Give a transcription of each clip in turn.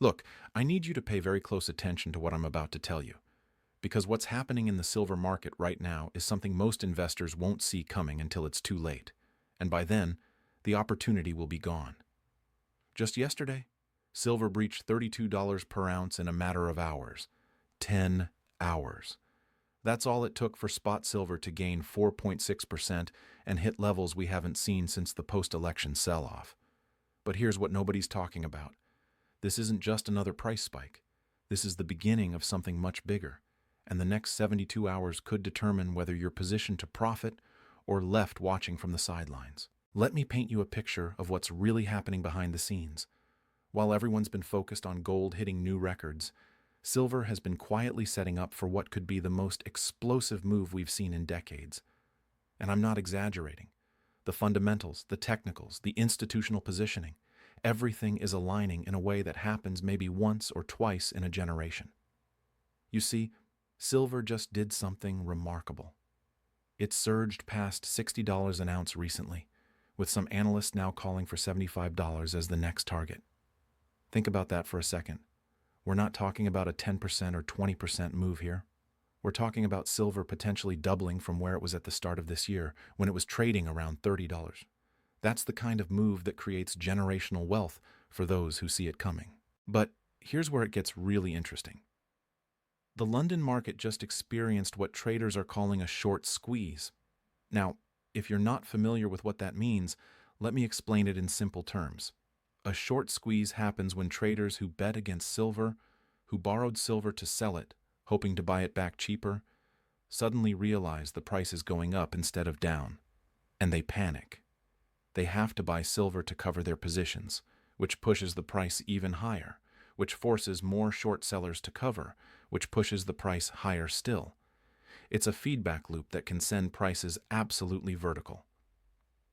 Look, I need you to pay very close attention to what I'm about to tell you, because what's happening in the silver market right now is something most investors won't see coming until it's too late, and by then, the opportunity will be gone. Just yesterday, silver breached $32 per ounce in a matter of hours. 10 hours. That's all it took for spot silver to gain 4.6% and hit levels we haven't seen since the post-election sell-off. But here's what nobody's talking about. This isn't just another price spike. This is the beginning of something much bigger, and the next 72 hours could determine whether you're positioned to profit or left watching from the sidelines. Let me paint you a picture of what's really happening behind the scenes. While everyone's been focused on gold hitting new records, silver has been quietly setting up for what could be the most explosive move we've seen in decades. And I'm not exaggerating. The fundamentals, the technicals, the institutional positioning, everything is aligning in a way that happens maybe once or twice in a generation. You see, silver just did something remarkable. It surged past $60 an ounce recently, with some analysts now calling for $75 as the next target. Think about that for a second. We're not talking about a 10% or 20% move here. We're talking about silver potentially doubling from where it was at the start of this year, when it was trading around $30. That's the kind of move that creates generational wealth for those who see it coming. But here's where it gets really interesting. The London market just experienced what traders are calling a short squeeze. Now, if you're not familiar with what that means, let me explain it in simple terms. A short squeeze happens when traders who bet against silver, who borrowed silver to sell it, hoping to buy it back cheaper, suddenly realize the price is going up instead of down, and they panic. They have to buy silver to cover their positions, which pushes the price even higher, which forces more short sellers to cover, which pushes the price higher still. It's a feedback loop that can send prices absolutely vertical.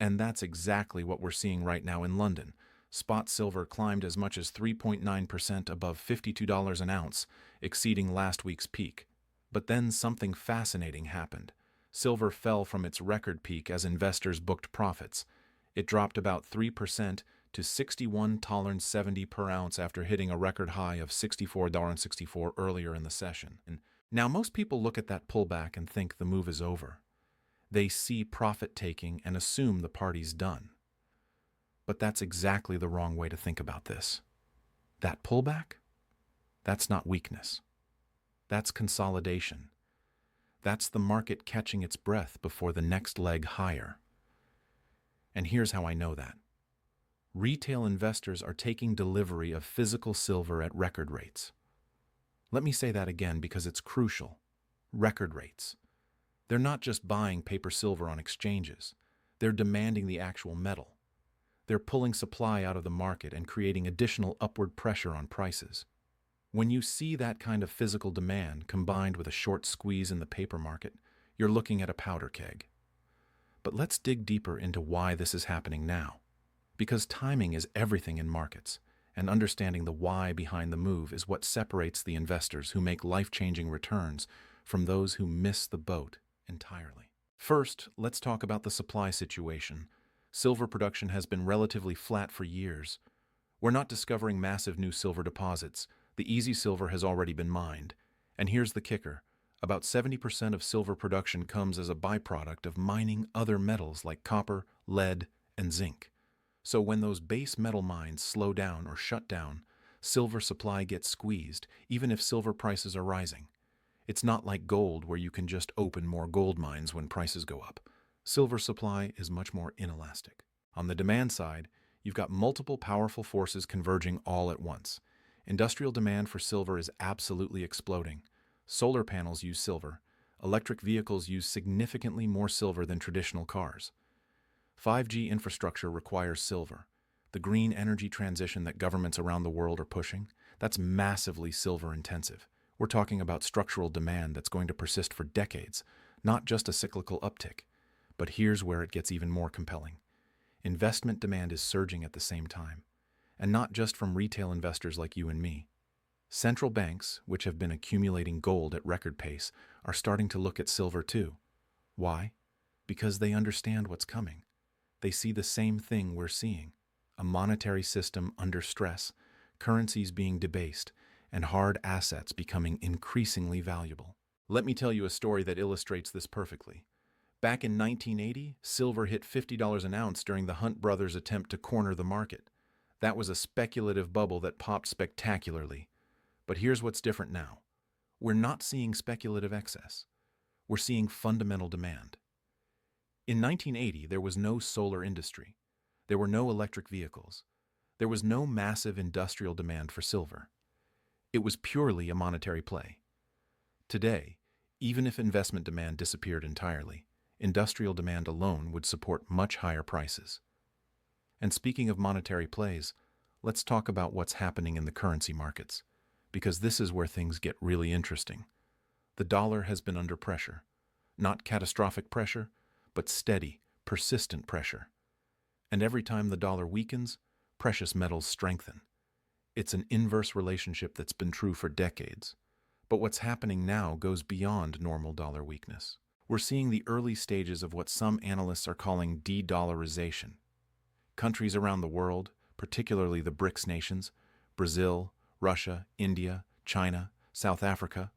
And that's exactly what we're seeing right now in London. Spot silver climbed as much as 3.9% above $52 an ounce, exceeding last week's peak. But then something fascinating happened. Silver fell from its record peak as investors booked profits. It dropped about 3% to $61.70 per ounce after hitting a record high of $64.64 earlier in the session. And now, most people look at that pullback and think the move is over. They see profit-taking and assume the party's done. But that's exactly the wrong way to think about this. That pullback? That's not weakness. That's consolidation. That's the market catching its breath before the next leg higher. And here's how I know that. Retail investors are taking delivery of physical silver at record rates. Let me say that again because it's crucial. Record rates. They're not just buying paper silver on exchanges. They're demanding the actual metal. They're pulling supply out of the market and creating additional upward pressure on prices. When you see that kind of physical demand combined with a short squeeze in the paper market, you're looking at a powder keg. But let's dig deeper into why this is happening now. Because timing is everything in markets, and understanding the why behind the move is what separates the investors who make life-changing returns from those who miss the boat entirely. First, let's talk about the supply situation. Silver production has been relatively flat for years. We're not discovering massive new silver deposits. The easy silver has already been mined. And here's the kicker. About 70% of silver production comes as a byproduct of mining other metals like copper, lead, and zinc. So when those base metal mines slow down or shut down, silver supply gets squeezed, even if silver prices are rising. It's not like gold where you can just open more gold mines when prices go up. Silver supply is much more inelastic. On the demand side, you've got multiple powerful forces converging all at once. Industrial demand for silver is absolutely exploding. Solar panels use silver. Electric vehicles use significantly more silver than traditional cars. 5G infrastructure requires silver. The green energy transition that governments around the world are pushing, that's massively silver intensive. We're talking about structural demand that's going to persist for decades, not just a cyclical uptick. But here's where it gets even more compelling. Investment demand is surging at the same time, and not just from retail investors like you and me. Central banks, which have been accumulating gold at record pace, are starting to look at silver too. Why? Because they understand what's coming. They see the same thing we're seeing, a monetary system under stress, currencies being debased, and hard assets becoming increasingly valuable. Let me tell you a story that illustrates this perfectly. Back in 1980, silver hit $50 an ounce during the Hunt brothers' attempt to corner the market. That was a speculative bubble that popped spectacularly. But here's what's different now. We're not seeing speculative excess. We're seeing fundamental demand. In 1980, there was no solar industry. There were no electric vehicles. There was no massive industrial demand for silver. It was purely a monetary play. Today, even if investment demand disappeared entirely, industrial demand alone would support much higher prices. And speaking of monetary plays, let's talk about what's happening in the currency markets, because this is where things get really interesting. The dollar has been under pressure. Not catastrophic pressure, but steady, persistent pressure. And every time the dollar weakens, precious metals strengthen. It's an inverse relationship that's been true for decades. But what's happening now goes beyond normal dollar weakness. We're seeing the early stages of what some analysts are calling de-dollarization. Countries around the world, particularly the BRICS nations, Brazil, Russia, India, China, South Africa,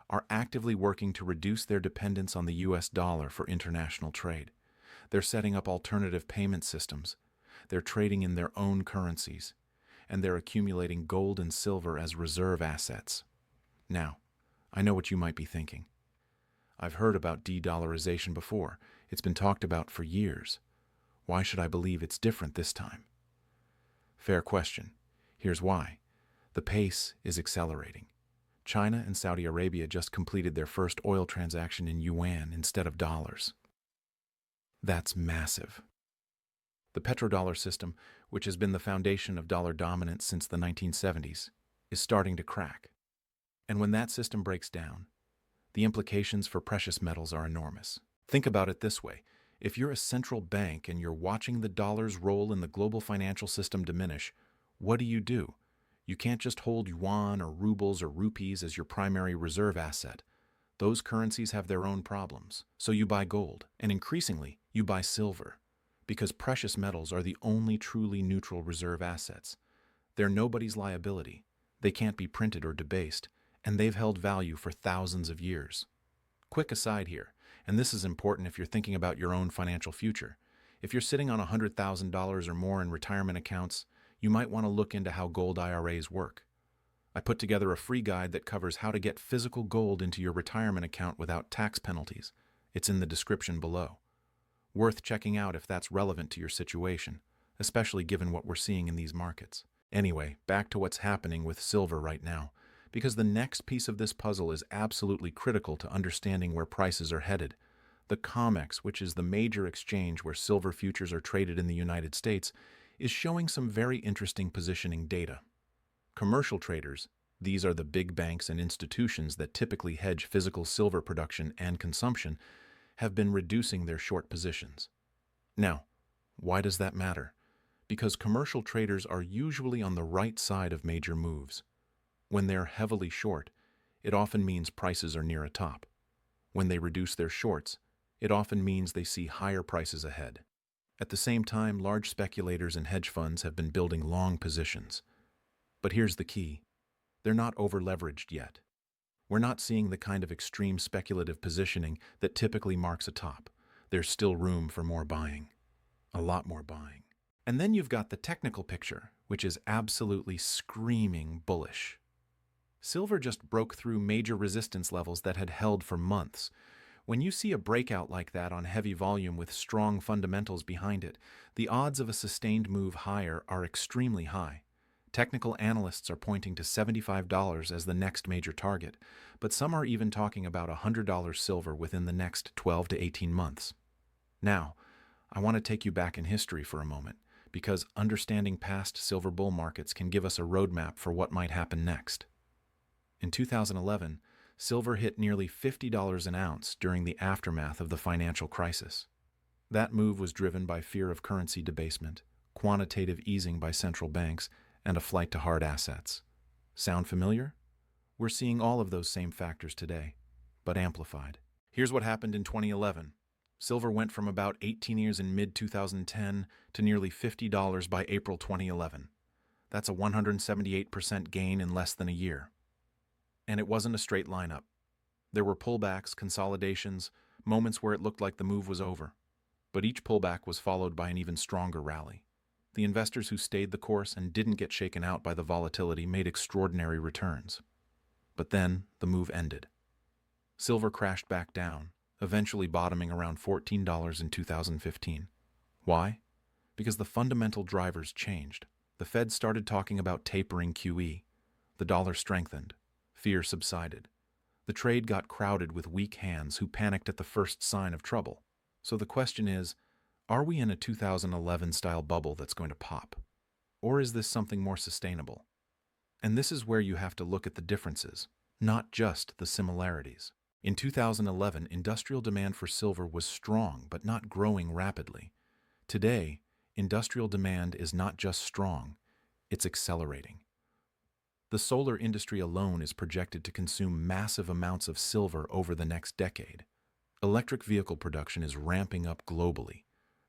are actively working to reduce their dependence on the US dollar for international trade. They're setting up alternative payment systems. They're trading in their own currencies. And they're accumulating gold and silver as reserve assets. Now, I know what you might be thinking. I've heard about de-dollarization before. It's been talked about for years. Why should I believe it's different this time? Fair question. Here's why. The pace is accelerating. China and Saudi Arabia just completed their first oil transaction in yuan instead of dollars. That's massive. The petrodollar system, which has been the foundation of dollar dominance since the 1970s, is starting to crack. And when that system breaks down, the implications for precious metals are enormous. Think about it this way. If you're a central bank and you're watching the dollar's role in the global financial system diminish, what do? You can't just hold yuan or rubles or rupees as your primary reserve asset. Those currencies have their own problems. So you buy gold, and increasingly, you buy silver, because precious metals are the only truly neutral reserve assets. They're nobody's liability. They can't be printed or debased, and they've held value for thousands of years. Quick aside here, and this is important if you're thinking about your own financial future. If you're sitting on $100,000 or more in retirement accounts, you might want to look into how gold IRAs work. I put together a free guide that covers how to get physical gold into your retirement account without tax penalties. It's in the description below. Worth checking out if that's relevant to your situation, especially given what we're seeing in these markets. Anyway, back to what's happening with silver right now, because the next piece of this puzzle is absolutely critical to understanding where prices are headed. The COMEX, which is the major exchange where silver futures are traded in the United States, is showing some very interesting positioning data. Commercial traders, these are the big banks and institutions that typically hedge physical silver production and consumption, have been reducing their short positions. Now, why does that matter? Because commercial traders are usually on the right side of major moves. When they're heavily short, it often means prices are near a top. When they reduce their shorts, it often means they see higher prices ahead. At the same time, large speculators and hedge funds have been building long positions. But here's the key. They're not over-leveraged yet. We're not seeing the kind of extreme speculative positioning that typically marks a top. There's still room for more buying. A lot more buying. And then you've got the technical picture, which is absolutely screaming bullish. Silver just broke through major resistance levels that had held for months. When you see a breakout like that on heavy volume with strong fundamentals behind it, the odds of a sustained move higher are extremely high. Technical analysts are pointing to $75 as the next major target, but some are even talking about $100 silver within the next 12 to 18 months. Now, I want to take you back in history for a moment, because understanding past silver bull markets can give us a roadmap for what might happen next. In 2011, silver hit nearly $50 an ounce during the aftermath of the financial crisis. That move was driven by fear of currency debasement, quantitative easing by central banks, and a flight to hard assets. Sound familiar? We're seeing all of those same factors today, but amplified. Here's what happened in 2011. Silver went from about $18 in mid-2010 to nearly $50 by April 2011. That's a 178% gain in less than a year. And it wasn't a straight lineup. There were pullbacks, consolidations, moments where it looked like the move was over. But each pullback was followed by an even stronger rally. The investors who stayed the course and didn't get shaken out by the volatility made extraordinary returns. But then the move ended. Silver crashed back down, eventually bottoming around $14 in 2015. Why? Because the fundamental drivers changed. The Fed started talking about tapering QE. The dollar strengthened. Fear subsided. The trade got crowded with weak hands who panicked at the first sign of trouble. So the question is, are we in a 2011-style bubble that's going to pop? Or is this something more sustainable? And this is where you have to look at the differences, not just the similarities. In 2011, industrial demand for silver was strong but not growing rapidly. Today, industrial demand is not just strong, it's accelerating. The solar industry alone is projected to consume massive amounts of silver over the next decade. Electric vehicle production is ramping up globally.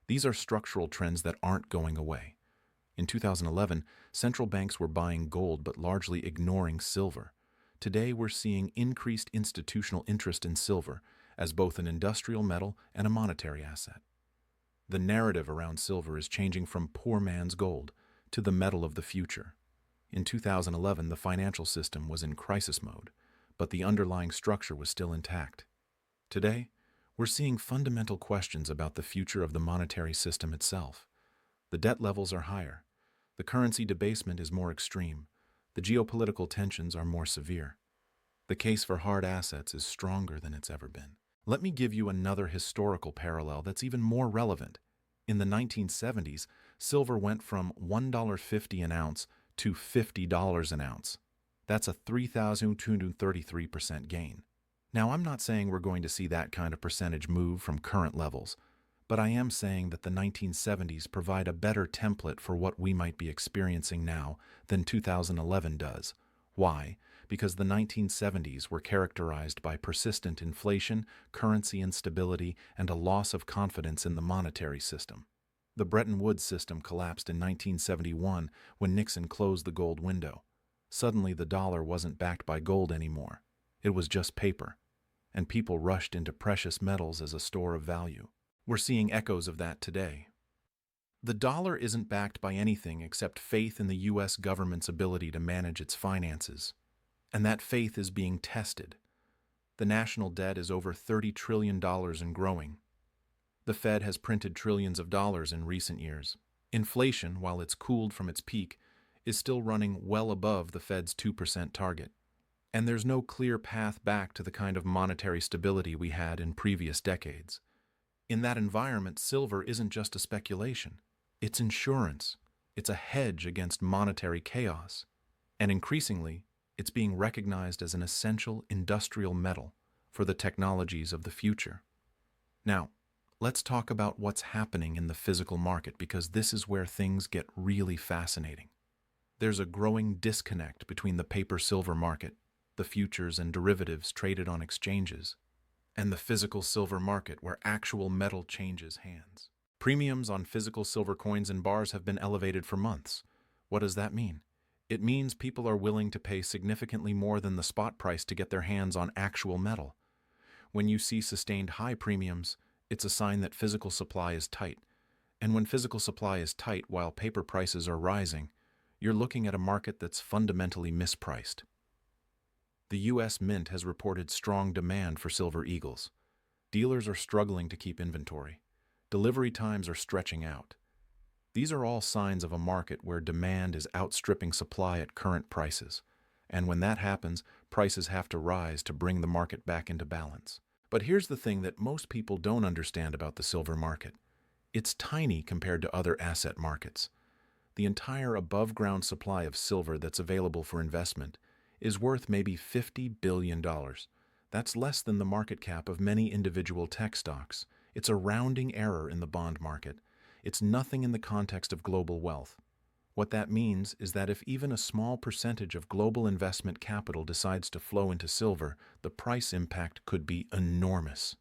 These are structural trends that aren't going away. In 2011, central banks were buying gold but largely ignoring silver. Today, we're seeing increased institutional interest in silver as both an industrial metal and a monetary asset. The narrative around silver is changing from poor man's gold to the metal of the future. In 2011, the financial system was in crisis mode, but the underlying structure was still intact. Today, we're seeing fundamental questions about the future of the monetary system itself. The debt levels are higher. The currency debasement is more extreme. The geopolitical tensions are more severe. The case for hard assets is stronger than it's ever been. Let me give you another historical parallel that's even more relevant. In the 1970s, silver went from $1.50 an ounce to $50 an ounce. That's a 3,233% gain. Now, I'm not saying we're going to see that kind of percentage move from current levels, but I am saying that the 1970s provide a better template for what we might be experiencing now than 2011 does. Why? Because the 1970s were characterized by persistent inflation, currency instability, and a loss of confidence in the monetary system. The Bretton Woods system collapsed in 1971 when Nixon closed the gold window. Suddenly, the dollar wasn't backed by gold anymore. It was just paper, and people rushed into precious metals as a store of value. We're seeing echoes of that today. The dollar isn't backed by anything except faith in the U.S. government's ability to manage its finances, and that faith is being tested. The national debt is over $30 trillion and growing. The Fed has printed trillions of dollars in recent years. Inflation, while it's cooled from its peak, is still running well above the Fed's 2% target. And there's no clear path back to the kind of monetary stability we had in previous decades. In that environment, silver isn't just a speculation. It's insurance. It's a hedge against monetary chaos. And increasingly, it's being recognized as an essential industrial metal for the technologies of the future. Now, let's talk about what's happening in the physical market, because this is where things get really fascinating. There's a growing disconnect between the paper silver market, the futures and derivatives traded on exchanges, and the physical silver market where actual metal changes hands. Premiums on physical silver coins and bars have been elevated for months. What does that mean? It means people are willing to pay significantly more than the spot price to get their hands on actual metal. When you see sustained high premiums, it's a sign that physical supply is tight. And when physical supply is tight while paper prices are rising, you're looking at a market that's fundamentally mispriced. The U.S. Mint has reported strong demand for silver eagles. Dealers are struggling to keep inventory. Delivery times are stretching out. These are all signs of a market where demand is outstripping supply at current prices. And when that happens, prices have to rise to bring the market back into balance. But here's the thing that most people don't understand about the silver market. It's tiny compared to other asset markets. The entire above-ground supply of silver that's available for investment is worth maybe $50 billion. That's less than the market cap of many individual tech stocks. It's a rounding error in the bond market. It's nothing in the context of global wealth. What that means is that if even a small percentage of global investment capital decides to flow into silver, the price impact could be enormous.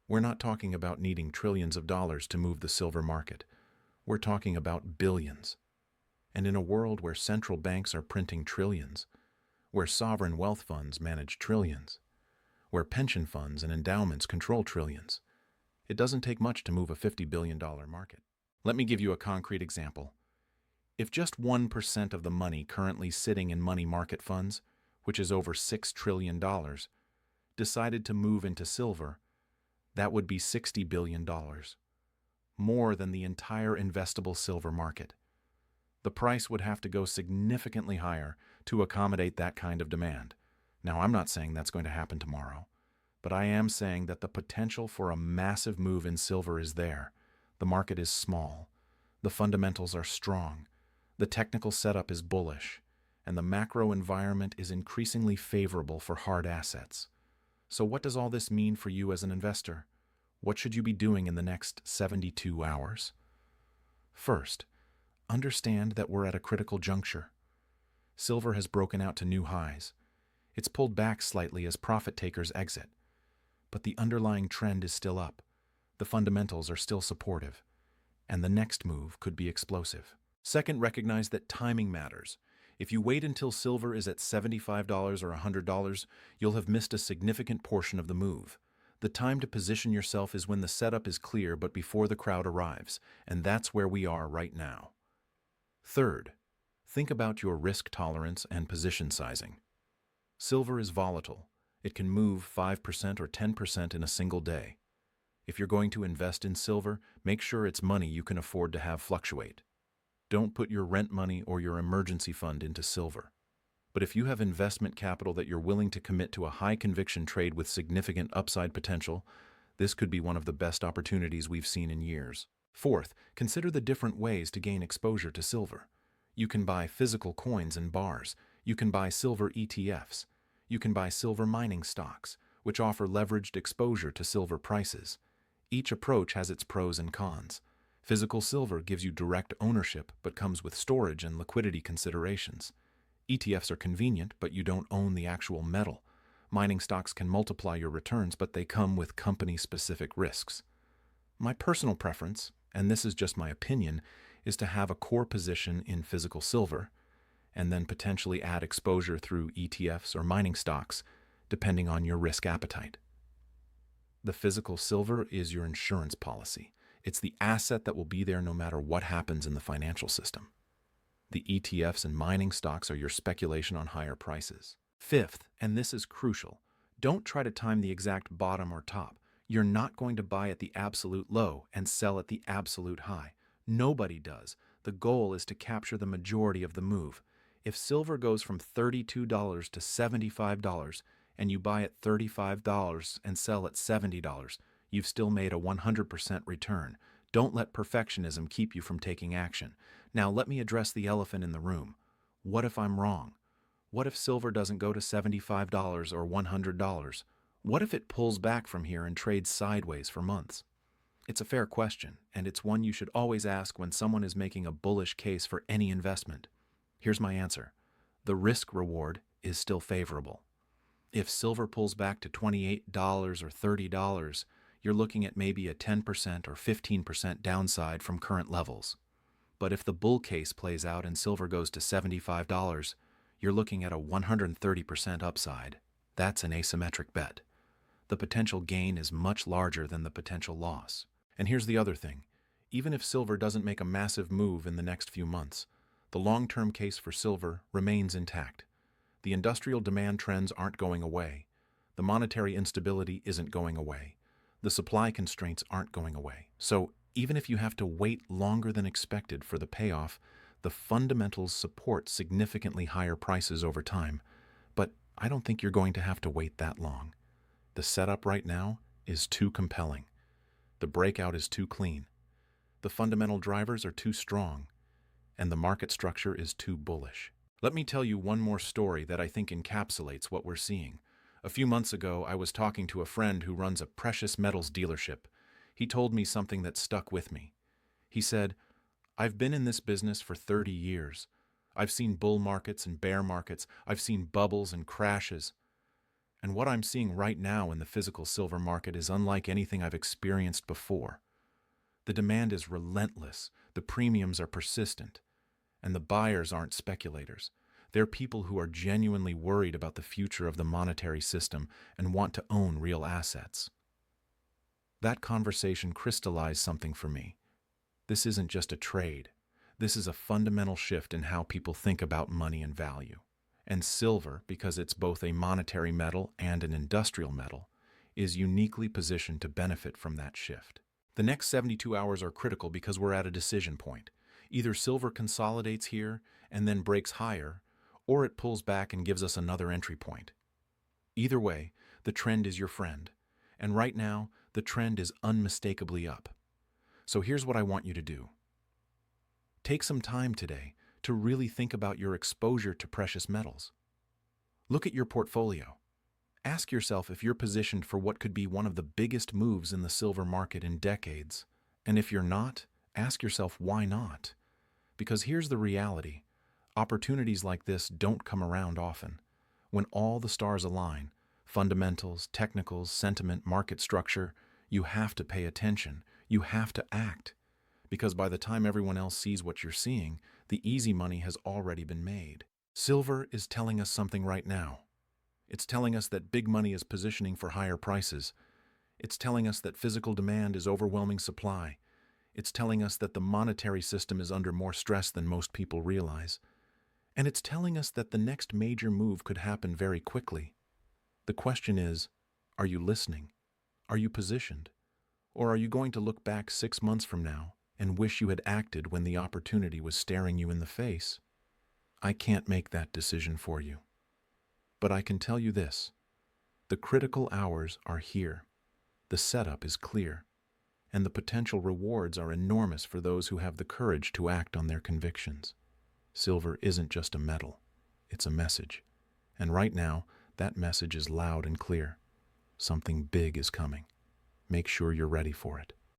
We're not talking about needing trillions of dollars to move the silver market. We're talking about billions. And in a world where central banks are printing trillions, where sovereign wealth funds manage trillions, where pension funds and endowments control trillions, it doesn't take much to move a $50 billion market. Let me give you a concrete example. If just 1% of the money currently sitting in money market funds, which is over $6 trillion, decided to move into silver, that would be $60 billion, more than the entire investable silver market. The price would have to go significantly higher to accommodate that kind of demand. Now, I'm not saying that's going to happen tomorrow, but I am saying that the potential for a massive move in silver is there. The market is small. The fundamentals are strong. The technical setup is bullish, and the macro environment is increasingly favorable for hard assets. So what does all this mean for you as an investor? What should you be doing in the next 72 hours? First, understand that we're at a critical juncture. Silver has broken out to new highs. It's pulled back slightly as profit takers exit. But the underlying trend is still up. The fundamentals are still supportive. And the next move could be explosive. Second, recognize that timing matters. If you wait until silver is at $75 or $100, you'll have missed a significant portion of the move. The time to position yourself is when the setup is clear but before the crowd arrives, and that's where we are right now. Third, think about your risk tolerance and position sizing. Silver is volatile. It can move 5% or 10% in a single day. If you're going to invest in silver, make sure it's money you can afford to have fluctuate. Don't put your rent money or your emergency fund into silver. But if you have investment capital that you're willing to commit to a high-conviction trade with significant upside potential, this could be one of the best opportunities we've seen in years. Fourth, consider the different ways to gain exposure to silver. You can buy physical coins and bars. You can buy silver ETFs. You can buy silver mining stocks, which offer leveraged exposure to silver prices. Each approach has its pros and cons. Physical silver gives you direct ownership but comes with storage and liquidity considerations. ETFs are convenient, but you don't own the actual metal. Mining stocks can multiply your returns, but they come with company-specific risks. My personal preference, and this is just my opinion, is to have a core position in physical silver, and then potentially add exposure through ETFs or mining stocks, depending on your risk appetite. The physical silver is your insurance policy. It's the asset that will be there no matter what happens in the financial system. The ETFs and mining stocks are your speculation on higher prices. Fifth, and this is crucial, don't try to time the exact bottom or top. You're not going to buy at the absolute low and sell at the absolute high. Nobody does. The goal is to capture the majority of the move. If silver goes from $32 to $75 and you buy at $35 and sell at $70, you've still made a 100% return. Don't let perfectionism keep you from taking action. Now let me address the elephant in the room. What if I'm wrong? What if silver doesn't go to $75 or $100? What if it pulls back from here and trades sideways for months? It's a fair question, and it's one you should always ask when someone is making a bullish case for any investment. Here's my answer. The risk-reward is still favorable. If silver pulls back to $28 or $30, you're looking at maybe a 10% or 15% downside from current levels. But if the bull case plays out and silver goes to $75, you're looking at a 130% upside. That's an asymmetric bet. The potential gain is much larger than the potential loss. And here's the other thing. Even if silver doesn't make a massive move in the next few months, the long-term case for silver remains intact. The industrial demand trends aren't going away. The monetary instability isn't going away. The supply constraints aren't going away. So even if you have to wait longer than expected for the payoff, the fundamentals support significantly higher prices over time. But I don't think you're going to have to wait that long. The setup right now is too compelling. The breakout is too clean. The fundamental drivers are too strong. And the market structure is too bullish. Let me tell you one more story that I think encapsulates what we're seeing. A few months ago, I was talking to a friend who runs a precious metals dealership. He told me something that stuck with me. He said, "I've been in this business for 30 years. I've seen bull markets and bear markets. I've seen bubbles and crashes. And what I'm seeing right now in the physical silver market is unlike anything I've experienced before. The demand is relentless. The premiums are persistent. And the buyers aren't speculators. They're people who are genuinely worried about the future of the monetary system and want to own real assets. That conversation crystallized something for me. This isn't just a trade. This is a fundamental shift in how people think about money and value. And silver, because it's both a monetary metal and an industrial metal, is uniquely positioned to benefit from that shift. The next 72 hours are critical because we're at a decision point. Either silver consolidates here and then breaks higher, or it pulls back and gives us another entry point. Either way, the trend is your friend. And right now, the trend is unmistakably up. So here's what I want you to do. Take some time today to really think about your exposure to precious metals. Look at your portfolio. Ask yourself if you're positioned for what could be one of the biggest moves in the silver market in decades. And if you're not, ask yourself why not. Because here's the reality. Opportunities like this don't come around often. When all the stars align, fundamentals, technicals, sentiment, market structure, you have to pay attention. You have to act. Because by the time everyone else sees what you're seeing, the easy money has already been made. Silver is telling us something right now. It's telling us that big money is positioning for higher prices. It's telling us that physical demand is overwhelming supply. It's telling us that the monetary system is under more stress than most people realize. And it's telling us that the next major move could happen very quickly. The question is, are you listening? Are you positioned? Or are you going to look back 6 months from now and wish you had acted when the opportunity was staring you in the face? I can't make that decision for you. But I can tell you this. The critical hours are here. The setup is clear. And the potential rewards are enormous for those who have the courage to act on their convictions. Silver isn't just a metal. It's a message. And right now, that message is loud and clear. Something big is coming. Make sure you're ready for it.